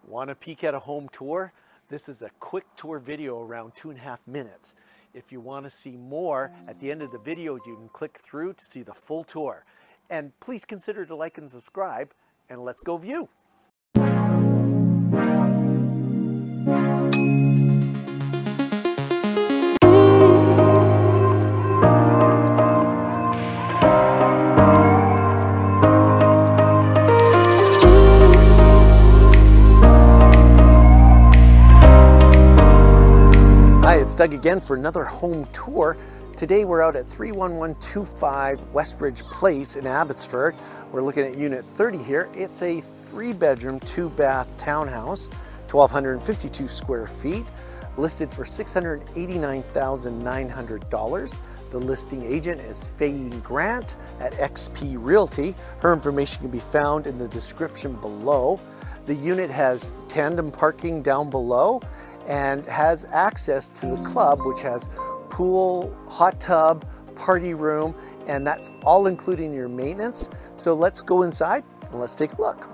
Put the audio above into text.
Want a peek at a home tour? This is a quick tour video around 2.5 minutes. If you want to see more, at the end of the video you can click through to see the full tour. And please consider to like and subscribe, and let's go view. It's Doug again for another home tour. Today we're out at 31125 Westridge Place in Abbotsford. We're looking at unit 30 here. It's a 3-bedroom, 2-bath townhouse, 1,252 square feet, listed for $689,900. The listing agent is Faeine Grant at XP Realty. Her information can be found in the description below. The unit has tandem parking down below and has access to the club, which has pool, hot tub, party room, and that's all including your maintenance. So let's go inside and let's take a look.